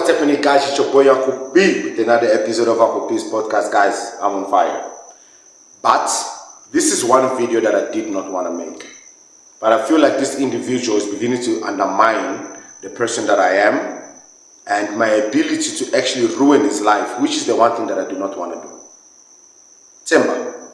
What's happening, guys? It's your boy Uncle B with another episode of Uncle B's podcast. Guys, I'm on fire. But this is one video that I did not want to make. But I feel like this individual is beginning to undermine the person that I am and my ability to actually ruin his life, which is the one thing that I do not want to do. Tber,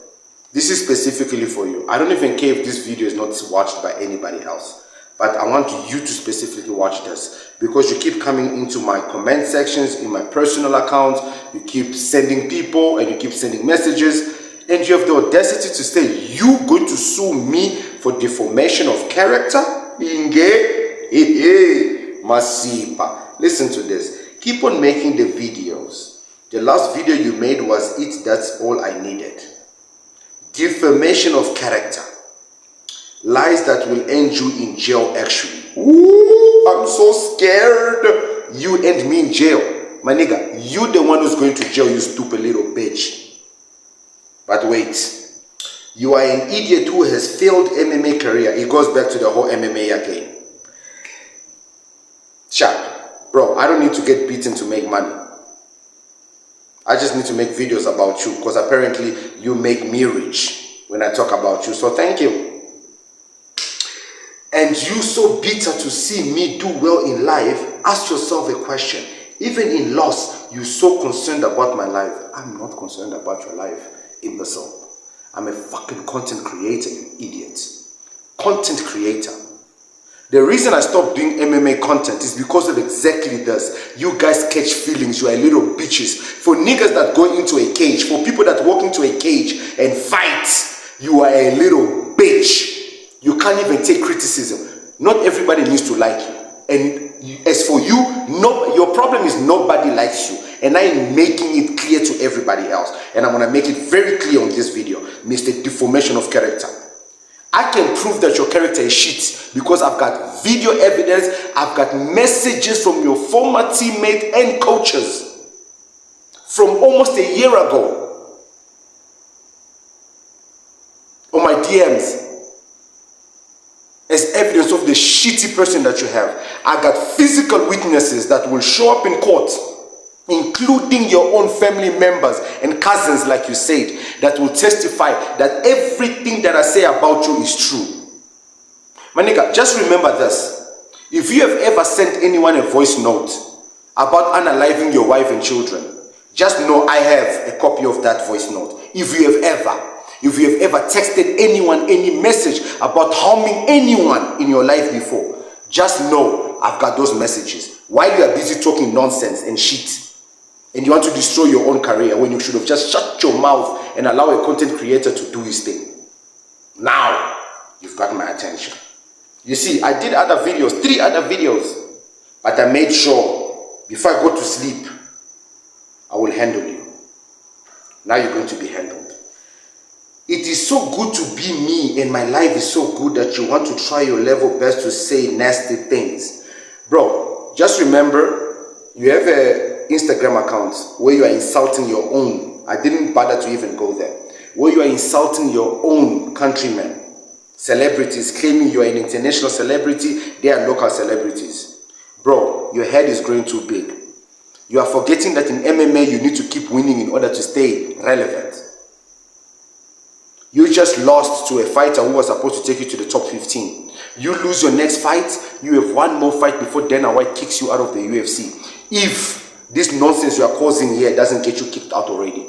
this is specifically for you. I don't even care if this video is not watched by anybody else. But I want you to specifically watch this because you keep coming into my comment sections in my personal account. You keep sending people and you keep sending messages, and you have the audacity to say you going to sue me for defamation of character. Masipa. Listen to this. Keep on making the videos. The last video you made was "It That's All I Needed." Defamation of character. Lies that will end you in jail, actually. Ooh, I'm so scared. You end me in jail. My nigga, you the one who's going to jail, you stupid little bitch. But wait. You are an idiot who has failed MMA career. It goes back to the whole MMA again. Sharp. Bro, I don't need to get beaten to make money. I just need to make videos about you because apparently you make me rich when I talk about you. So thank you. And you so bitter to see me do well in life, ask yourself a question. Even in loss, you so concerned about my life. I'm not concerned about your life, imbecile. I'm a fucking content creator, you idiot. Content creator. The reason I stopped doing MMA content is because of exactly this. You guys catch feelings, you are little bitches. For niggas that go into a cage, for people that walk into a cage and fight, you are a little bitch. You can't even take criticism. Not everybody needs to like you. And as for you, your problem is nobody likes you. And I am making it clear to everybody else. And I'm going to make it very clear on this video. Mr. Defamation of character. I can prove that your character is shit because I've got video evidence. I've got messages from your former teammate and coaches from almost a year ago on my DMs. As evidence of the shitty person that you have. I got physical witnesses that will show up in court, including your own family members and cousins, like you said, that will testify that everything that I say about you is true. My nigga, just remember this. If you have ever sent anyone a voice note about unaliving your wife and children, just know I have a copy of that voice note. If you have ever texted anyone any message about harming anyone in your life before, just know I've got those messages. While you are busy talking nonsense and shit, and you want to destroy your own career when you should have just shut your mouth and allow a content creator to do his thing. Now, you've got my attention. You see, I did other videos, 3 other videos, but I made sure before I go to sleep, I will handle you. Now you're going to be handled. It is so good to be me and my life is so good that you want to try your level best to say nasty things. Bro, just remember, you have an Instagram account where you are insulting your own. I didn't bother to even go there. Where you are insulting your own countrymen, celebrities, claiming you are an international celebrity, they are local celebrities. Bro, your head is growing too big. You are forgetting that in MMA you need to keep winning in order to stay relevant. You just lost to a fighter who was supposed to take you to the top 15. You lose your next fight, you have one more fight before Dana White kicks you out of the UFC. If this nonsense you are causing here doesn't get you kicked out already.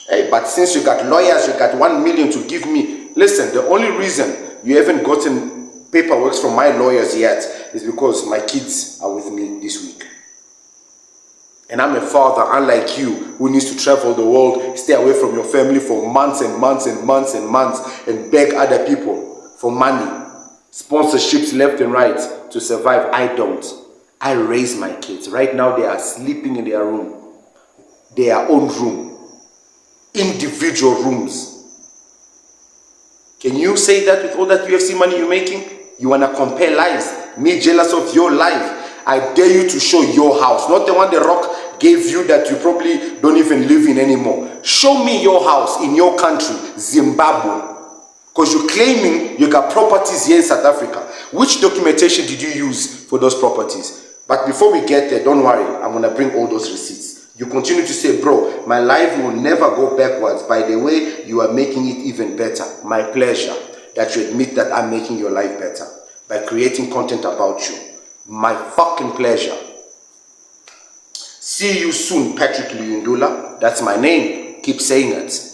Hey, but since you got lawyers, you got 1 million to give me. Listen, the only reason you haven't gotten paperwork from my lawyers yet is because my kids are with me this week. And I'm a father, unlike you, who needs to travel the world, stay away from your family for months and months and months and months, and beg other people for money, sponsorships left and right to survive. I don't. I raise my kids. Right now, they are sleeping in their room, their own room, individual rooms. Can you say that with all that UFC money you're making? You want to compare lives? Me jealous of your life? I dare you to show your house, not the one The Rock gave you that you probably don't even live in anymore. Show me your house in your country, Zimbabwe. Because you're claiming you got properties here in South Africa. Which documentation did you use for those properties? But before we get there, don't worry, I'm going to bring all those receipts. You continue to say, bro, my life will never go backwards. By the way, you are making it even better. My pleasure that you admit that I'm making your life better by creating content about you. My fucking pleasure. See you soon, Patrick Luyundula. That's my name. Keep saying it.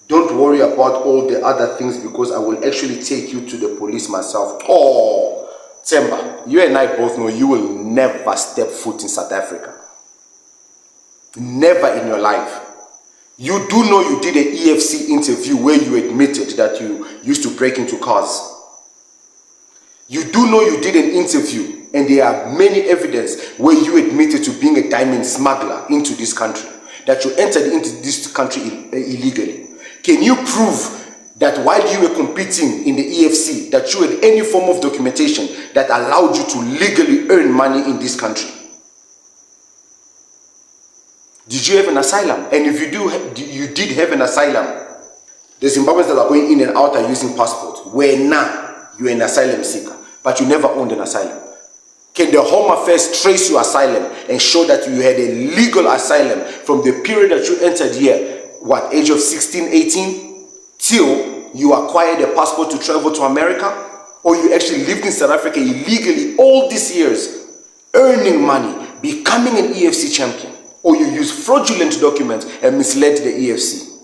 Don't worry about all the other things because I will actually take you to the police myself. Oh, Tber, you and I both know you will never step foot in South Africa. Never in your life. You do know you did an EFC interview where you admitted that you used to break into cars. You do know you did an interview and there are many evidence where you admitted to being a diamond smuggler into this country, that you entered into this country illegally. Can you prove that while you were competing in the EFC, that you had any form of documentation that allowed you to legally earn money in this country? Did you have an asylum? And if you did have an asylum, the Zimbabweans that are going in and out are using passports. Where now you're an asylum seeker, but you never owned an asylum. Can the Home Affairs trace your asylum and show that you had a legal asylum from the period that you entered here, what, age of 16, 18, till you acquired a passport to travel to America? Or you actually lived in South Africa illegally all these years, earning money, becoming an EFC champion? Or you use fraudulent documents and misled the EFC?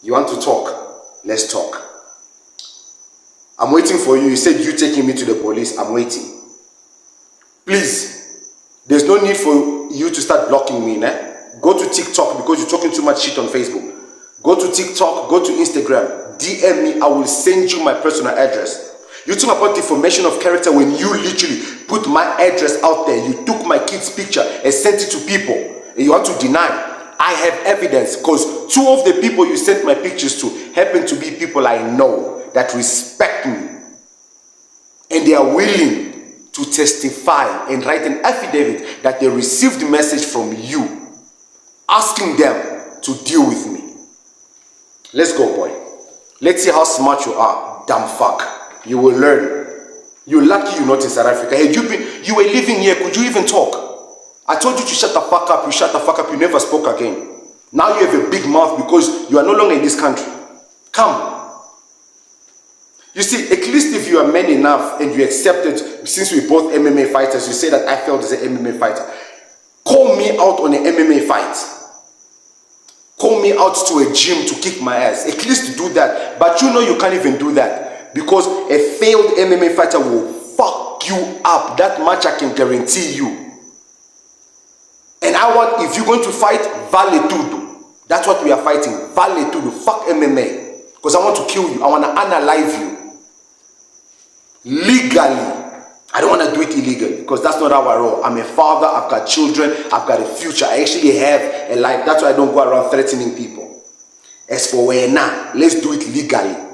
You want to talk? Let's talk. I'm waiting for you. You said you taking me to the police. I'm waiting. Please, there's no need for you to start blocking me. Go to TikTok because you're talking too much shit on Facebook. Go to TikTok, go to Instagram. DM me. I will send you my personal address. You talk about defamation of character when you literally put my address out there. You took my kid's picture and sent it to people. And you want to deny. I have evidence because two of the people you sent my pictures to happen to be people I know that respect me. And they are willing to testify and write an affidavit that they received a message from you asking them to deal with me. Let's go, boy. Let's see how smart you are, dumb fuck. You will learn. You're lucky you're not in South Africa. Had you were living here, could you even talk? I told you to shut the fuck up. You shut the fuck up. You never spoke again. Now you have a big mouth because you are no longer in this country. Come. You see, at least if you are man enough and you accepted, since we're both MMA fighters, you say that I failed as an MMA fighter. Call me out on an MMA fight. Call me out to a gym to kick my ass. At least do that. But you know you can't even do that. Because a failed MMA fighter will fuck you up. That much I can guarantee you. And I want, if you're going to fight, vale tudo. That's what we are fighting. Vale tudo. Fuck MMA. Because I want to kill you. I want to unalive you. Legally. I don't want to do it illegally. Because that's not how I roll. I'm a father. I've got children. I've got a future. I actually have a life. That's why I don't go around threatening people. As for where now, let's do it legally.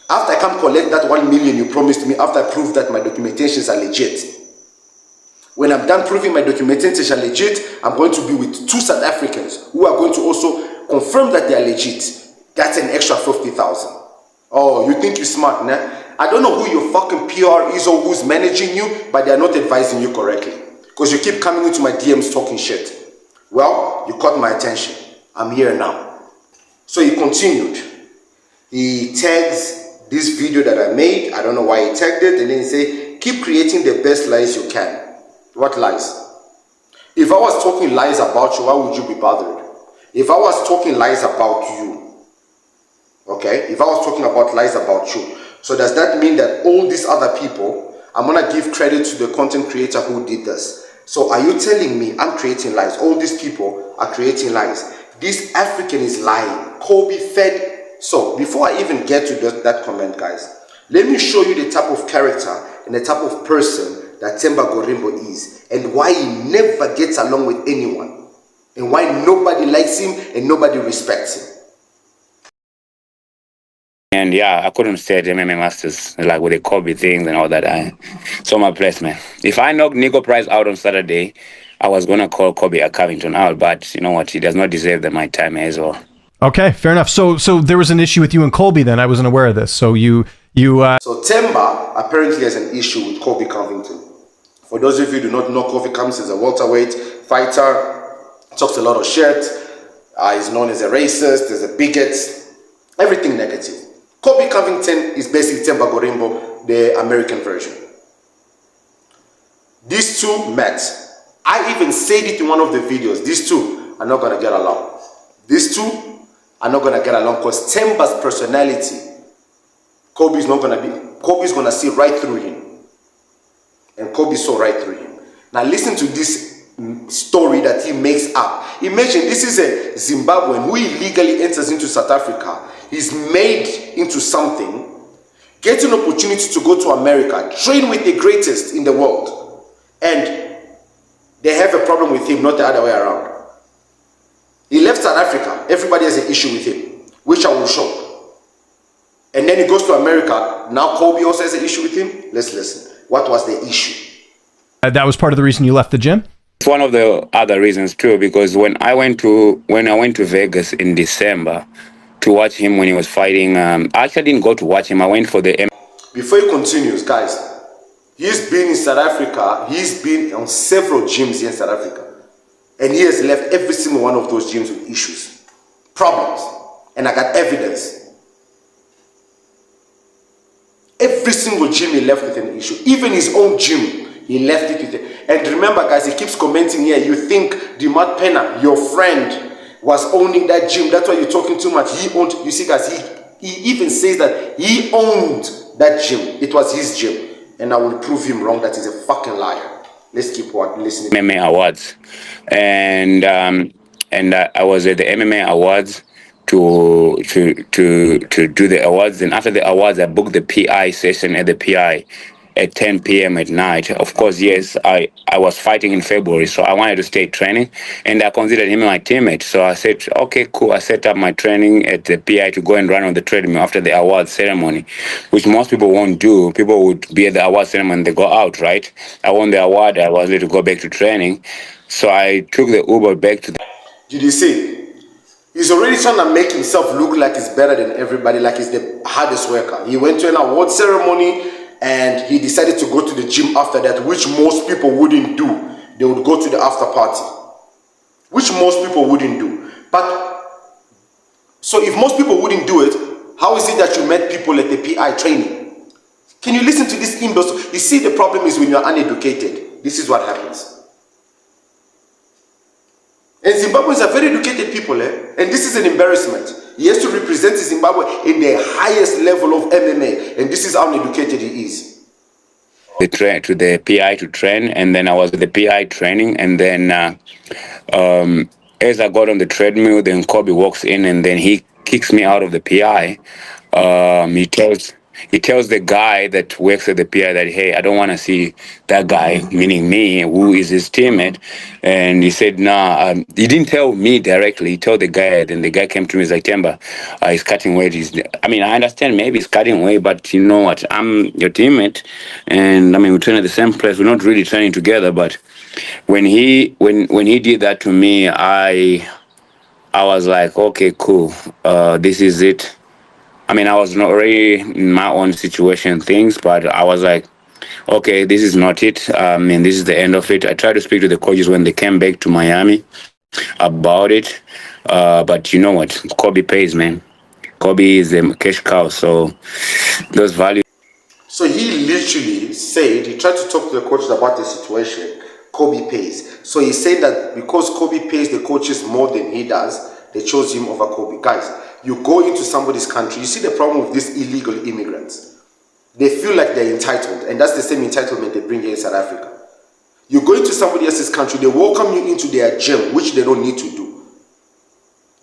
After I come collect that 1 million you promised me, after I prove that my documentations are legit. When I'm done proving my documentations are legit, I'm going to be with 2 South Africans who are going to also confirm that they are legit. That's an extra 50,000. Oh, you think you're smart, nah? I don't know who your fucking PR is or who's managing you, but they're not advising you correctly. Because you keep coming into my DMs talking shit. Well, you caught my attention. I'm here now. So he continued. He tags this video that I made. I don't know why he tagged it. And then he said, keep creating the best lies you can. What lies? If I was talking lies about you, why would you be bothered? If I was talking lies about you, okay? If I was talking about lies about you, so does that mean that all these other people, I'm going to give credit to the content creator who did this? So are you telling me I'm creating lies? All these people are creating lies. This African is lying. Colby fed. So before I even get to that comment, guys, let me show you the type of character and the type of person that Tber Gorimbo is, and why he never gets along with anyone, and why nobody likes him and nobody respects him. And yeah, I couldn't stay at MMA Masters, like with the Colby things and all that. So my place, man. If I knocked Nico Price out on Saturday, I was going to call Colby Covington out, but you know what? He does not deserve my time as well. Okay, fair enough. So there was an issue with you and Colby then. I wasn't aware of this. So So Tber apparently has an issue with Colby Covington. For those of you who do not know, Kobe Covington is a welterweight fighter, talks a lot of shit, is known as a racist, as a bigot, everything negative. Colby Covington is basically Themba Gorimbo, the American version. These two met. I even said it in one of the videos. These two are not going to get along. These two are not going to get along because Themba's personality, Kobe's going to see right through him. And Kobe saw right through him. Now listen to this story that he makes up. Imagine this is a Zimbabwean who illegally enters into South Africa. He's made into something, gets an opportunity to go to America, train with the greatest in the world, and they have a problem with him, not the other way around. He left South Africa. Everybody has an issue with him, which I will show. And then he goes to America. Now Kobe also has an issue with him. Let's listen. What was the issue? That was part of the reason you left the gym? It's one of the other reasons too, because when I went to Vegas in December to watch him when he was fighting, I actually didn't go to watch him. I went for the... Before he continues, guys, he's been in South Africa. He's been on several gyms here in South Africa. And he has left every single one of those gyms with issues, problems. And I got evidence. Every single gym he left with an issue. Even his own gym, he left it with it. And remember, guys, he keeps commenting here. You think Dimart Pena, your friend, was owning that gym. That's why you're talking too much. He owned, you see, guys, he even says that he owned that gym. It was his gym. And I will prove him wrong that he's a fucking liar. Let's keep listening. MMA Awards. And I was at the MMA Awards to do the awards. And after the awards, I booked the PI session at the PI at 10 p.m. at night. Of course, yes, I was fighting in February, so I wanted to stay training, and I considered him my teammate. So I said, okay, cool. I set up my training at the PI to go and run on the treadmill after the awards ceremony, which most people won't do. People would be at the awards ceremony and they go out, right? I won the award. I was ready to go back to training. So I took the Uber back to the... Did you see? He's already trying to make himself look like he's better than everybody, like he's the hardest worker. He went to an award ceremony and he decided to go to the gym after that, which most people wouldn't do. They would go to the after party, which most people wouldn't do. But, so if most people wouldn't do it, how is it that you met people at the PI training? Can you listen to this imbecile? You see, the problem is when you're uneducated, this is what happens. And Zimbabweans are very educated people, and this is an embarrassment. He has to represent Zimbabwe in the highest level of MMA, and this is how uneducated he is. To the PI to train, and then I was at the PI training, and then as I got on the treadmill, then Kobe walks in, and then he kicks me out of the PI. He tells the guy that works at the PI that, hey, I don't want to see that guy, meaning me, who is his teammate. And he said, nah, he didn't tell me directly. He told the guy, and the guy came to me, he's like, Themba, he's cutting weight. I mean, I understand maybe he's cutting weight, but you know what? I'm your teammate. And I mean, we train at the same place. We're not really training together. But when he did that to me, I was like, okay, cool. This is it. I mean, I was not already in my own situation things, but I was like, okay, this is not it. And this is the end of it. I tried to speak to the coaches when they came back to Miami about it. But you know what? Kobe pays, man. Kobe is a cash cow. So those values. So he literally said, he tried to talk to the coaches about the situation. Kobe pays. So he said that because Kobe pays the coaches more than he does, they chose him over Kobe. Guys, you go into somebody's country, you see the problem with these illegal immigrants. They feel like they're entitled, and that's the same entitlement they bring here in South Africa. You go into somebody else's country, they welcome you into their gym, which they don't need to do.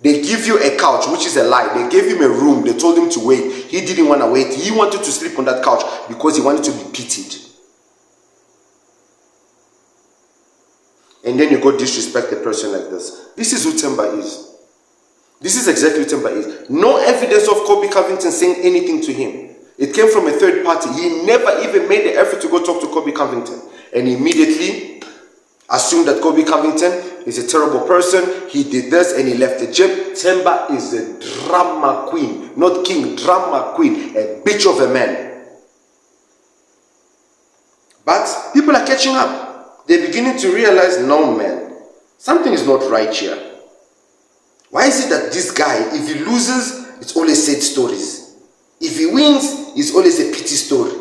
They give you a couch, which is a lie. They gave him a room, they told him to wait. He didn't want to wait. He wanted to sleep on that couch because he wanted to be pitied. And then you go disrespect the person like this. This is who Themba is. This is exactly what Themba is. No evidence of Colby Covington saying anything to him. It came from a third party. He never even made the effort to go talk to Colby Covington. And immediately assumed that Colby Covington is a terrible person. He did this and he left the gym. Themba is a drama queen. Not king, drama queen. A bitch of a man. But people are catching up. They're beginning to realize, no man, something is not right here. Why is it that this guy, if he loses, it's always sad stories. If he wins, it's always a pity story.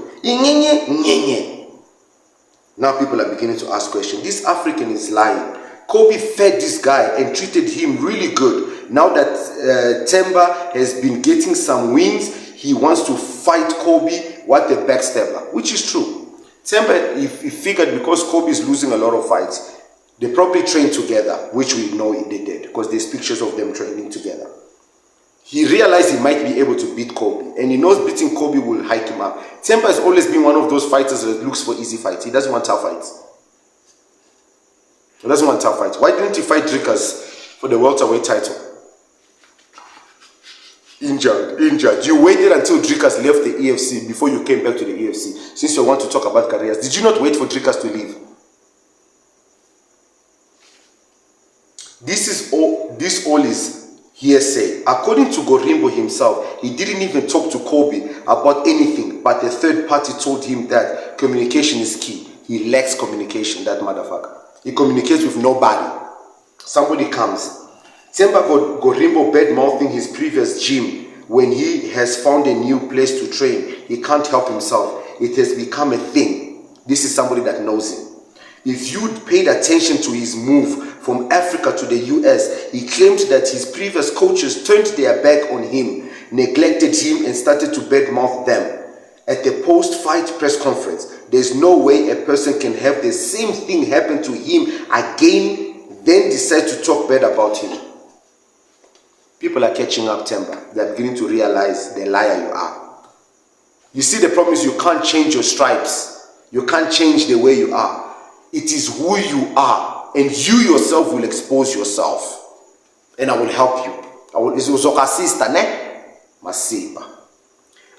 Now people are beginning to ask questions. This African is lying. Colby fed this guy and treated him really good. Now that Tber has been getting some wins, he wants to fight Colby. What a backstabber, which is true. Tber, he figured because Colby is losing a lot of fights, they probably trained together, which we know they did because there's pictures of them training together. He realized he might be able to beat Colby, and he knows beating Colby will hike him up. Tber has always been one of those fighters that looks for easy fights. He doesn't want tough fights. He doesn't want tough fights. Why didn't he fight Dricus for the welterweight title? Injured. You waited until Dricus left the EFC before you came back to the EFC. Since you want to talk about careers, did you not wait for Dricus to leave? This all is hearsay. According to Gorimbo himself, he didn't even talk to Colby about anything, but a third party told him that communication is key. He lacks communication, that motherfucker. He communicates with nobody. Somebody comes. Tber got Gorimbo bad-mouthing his previous gym when he has found a new place to train. He can't help himself. It has become a thing. This is somebody that knows him. If you'd paid attention to his move from Africa to the US, he claimed that his previous coaches turned their back on him, neglected him, and started to badmouth them. At the post-fight press conference, there's no way a person can have the same thing happen to him again, then decide to talk bad about him. People are catching up, Tber. They're beginning to realize the liar you are. You see, the problem is you can't change your stripes. You can't change the way you are. It is who you are, and you yourself will expose yourself. And I will help you.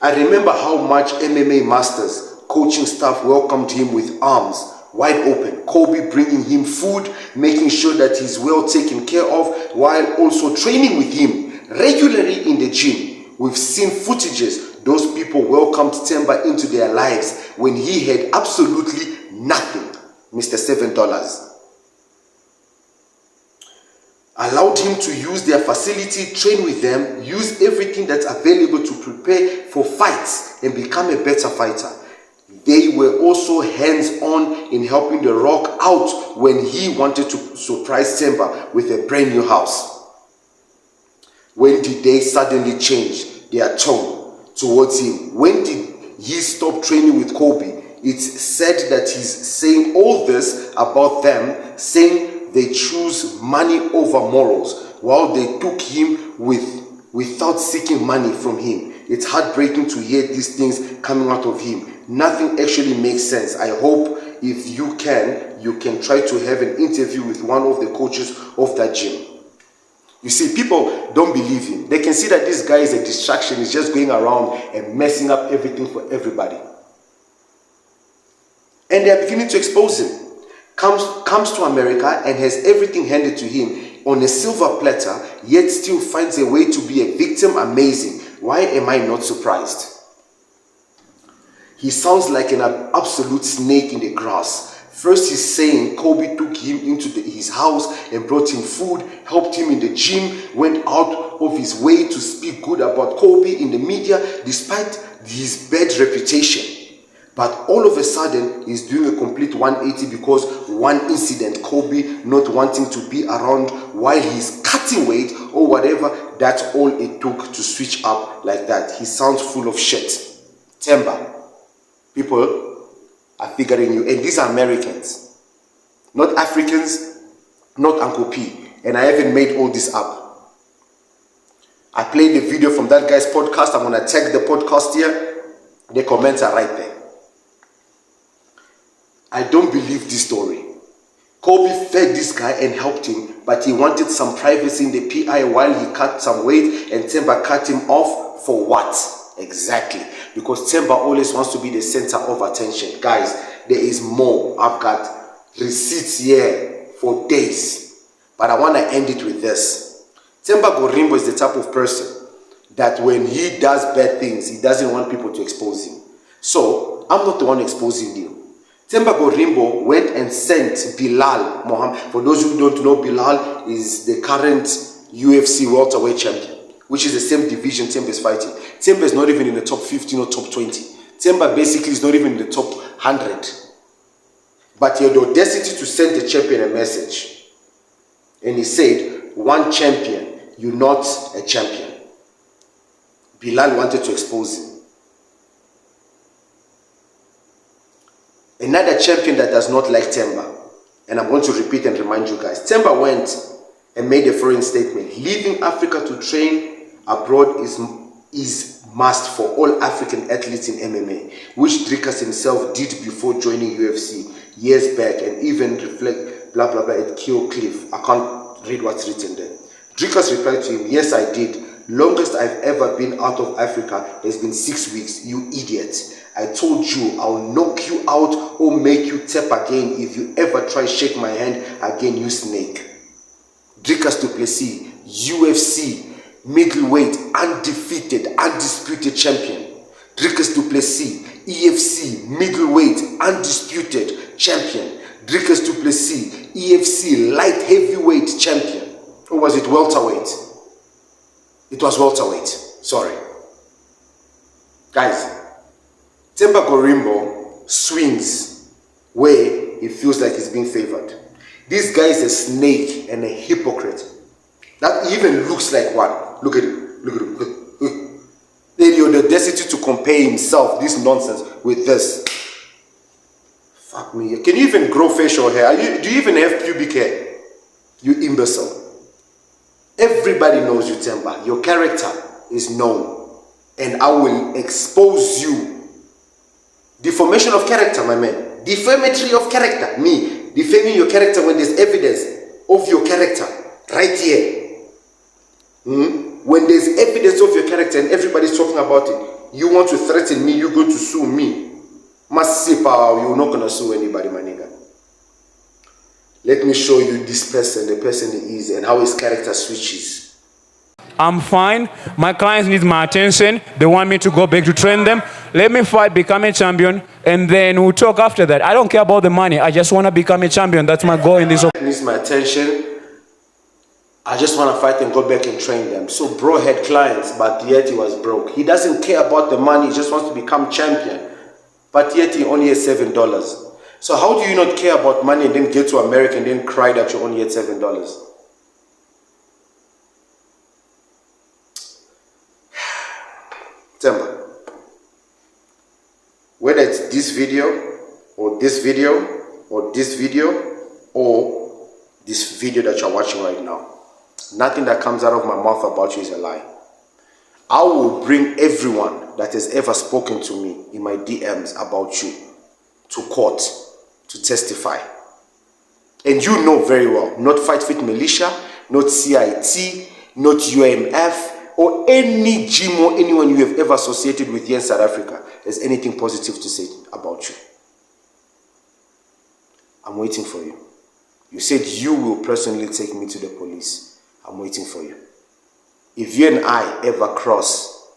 I remember how much MMA masters, coaching staff welcomed him with arms wide open. Colby bringing him food, making sure that he's well taken care of, while also training with him regularly in the gym. We've seen footages. Those people welcomed Tber into their lives when he had absolutely nothing. Mr. $7. Allowed him to use their facility, train with them, use everything that's available to prepare for fights and become a better fighter. They were also hands-on in helping The Rock out when he wanted to surprise Tber with a brand new house. When did they suddenly change their tone towards him? When did he stop training with Colby? It's said that he's saying all this about them, saying they choose money over morals, while they took him without seeking money from him. It's heartbreaking to hear these things coming out of him. Nothing actually makes sense. I hope if you can try to have an interview with one of the coaches of that gym. You see, people don't believe him. They can see that this guy is a distraction. He's just going around and messing up everything for everybody. And they are beginning to expose him. Comes to America and has everything handed to him on a silver platter, yet still finds a way to be a victim. Amazing. Why am I not surprised? He sounds like an absolute snake in the grass. First he's saying Colby took him into his house and brought him food, helped him in the gym, went out of his way to speak good about Colby in the media despite his bad reputation. But all of a sudden, he's doing a complete 180 because one incident, Colby not wanting to be around while he's cutting weight or whatever, that's all it took to switch up like that. He sounds full of shit. Tber, people are figuring you, and these are Americans, not Africans, not Uncle P, and I haven't made all this up. I played the video from that guy's podcast. I'm going to tag the podcast here. The comments are right there. I don't believe this story. Colby fed this guy and helped him, but he wanted some privacy in the PI while he cut some weight, and Tber cut him off for what? Exactly. Because Tber always wants to be the center of attention. Guys, there is more. I've got receipts here for days. But I want to end it with this. Tber Gorimbo is the type of person that when he does bad things, he doesn't want people to expose him. So, I'm not the one exposing you. Temba Gorimbo went and sent Bilal Mohammed. For those who don't know, Bilal is the current UFC welterweight champion, which is the same division Temba is fighting. Temba is not even in the top 15 or top 20. Temba basically is not even in the top 100. But he had the audacity to send the champion a message. And he said, one champion, you're not a champion. Bilal wanted to expose him. Another champion that does not like Temba, and I'm going to repeat and remind you guys, Temba went and made a foreign statement. Leaving Africa to train abroad is must for all African athletes in MMA, which Dricus himself did before joining UFC years back, and even reflect blah blah blah at Kill Cliff. I can't read what's written there. Dricus replied to him, yes I did. Longest I've ever been out of Africa has been 6 weeks, you idiot. I told you I'll knock you out or make you tap again if you ever try shake my hand again, you snake. Dricus du Plessis, UFC middleweight undefeated undisputed champion. Dricus du Plessis, EFC middleweight undisputed champion. Dricus du Plessis, EFC light heavyweight champion. Or was it welterweight? It was welterweight. Sorry. Guys, Temba Gorimbo swings where he feels like he's being favored. This guy is a snake and a hypocrite. That even looks like one. Look at it. Look at it. Look. Then he had the audacity to compare himself, this nonsense, with this. Fuck me. Can you even grow facial hair? Do you even have pubic hair? You imbecile. Everybody knows you, Temba. Your character is known. And I will expose you. Deformation of character, my man. Defamatory of character. Me. Defaming your character when there's evidence of your character. Right here. When there's evidence of your character and everybody's talking about it, you want to threaten me, you're going to sue me. Masipa, you're not going to sue anybody, my nigga. Let me show you this person, the person he is, and how his character switches. I'm fine. My clients need my attention. They want me to go back to train them. Let me fight, become a champion, and then we'll talk after that. I don't care about the money. I just want to become a champion. That's my goal in this. Needs my attention. I just want to fight and go back and train them. So bro had clients, but yet he was broke. He doesn't care about the money. He just wants to become champion. But yet he only has $7. So how do you not care about money and then get to America and then cry that you only had $7? Temba, whether it's this video or this video or this video or this video that you're watching right now, nothing that comes out of my mouth about you is a lie. I will bring everyone that has ever spoken to me in my DMs about you to court to testify. And you know very well, not Fight Fit Militia, not CIT, not UMF, or any gym or anyone you have ever associated with here in South Africa has anything positive to say about you. I'm waiting for you. You said you will personally take me to the police. I'm waiting for you. If you and I ever cross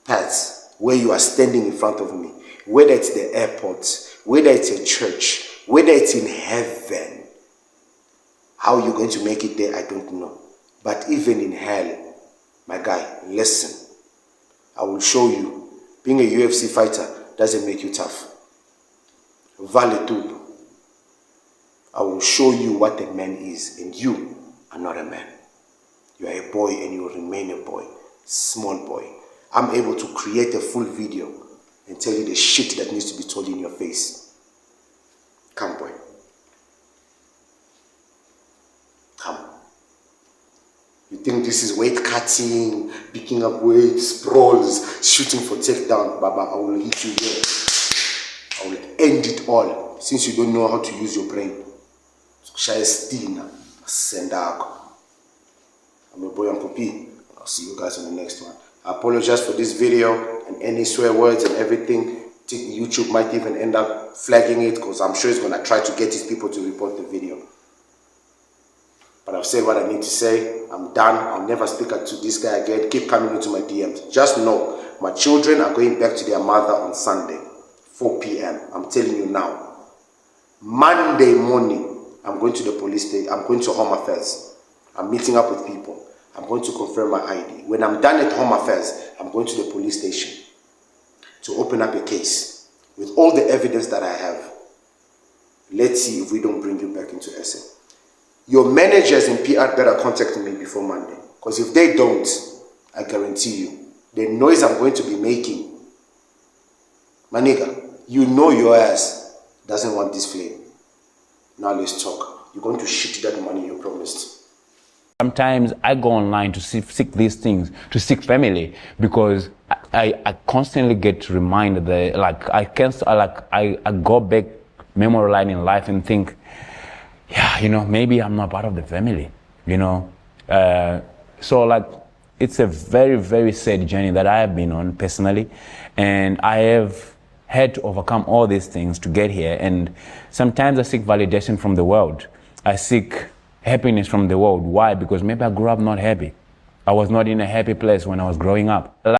paths where you are standing in front of me, whether it's the airport, whether it's a church, whether it's in heaven, how you're going to make it there, I don't know. But even in hell, my guy, listen. I will show you. Being a UFC fighter doesn't make you tough. Vale tudo. I will show you what a man is, and you are not a man. You are a boy and you will remain a boy. Small boy. I'm able to create a full video and tell you the shit that needs to be told in your face. Come, boy. Come. You think this is weight cutting, picking up weight, sprawls, shooting for takedown? Baba, I will hit you here. I will end it all since you don't know how to use your brain. I'm your boy Uncle P. I'll see you guys on the next one. I apologize for this video and any swear words and everything. YouTube might even end up flagging it because I'm sure it's going to try to get these people to report the video. But I've said what I need to say. I'm done. I'll never speak to this guy again. Keep coming into my DMs. Just know, my children are going back to their mother on Sunday, 4 p.m. I'm telling you now. Monday morning, I'm going to the police station. I'm going to Home Affairs. I'm meeting up with people. I'm going to confirm my ID. When I'm done at Home Affairs, I'm going to the police station to open up a case with all the evidence that I have. Let's see if we don't bring you back into SA. Your managers in PR better contact me before Monday. Because if they don't, I guarantee you, the noise I'm going to be making, my nigga, you know your ass doesn't want this flame. Now let's talk. You're going to shit that money you promised. Sometimes I go online to seek these things, to seek family, because I constantly get reminded that, like, I go back memory line in life and think, yeah, you know, maybe I'm not part of the family, you know. So like, it's a very, very sad journey that I have been on personally, and I have had to overcome all these things to get here. And sometimes I seek validation from the world. I seek happiness from the world. Why? Because maybe I grew up not happy. I was not in a happy place when I was growing up.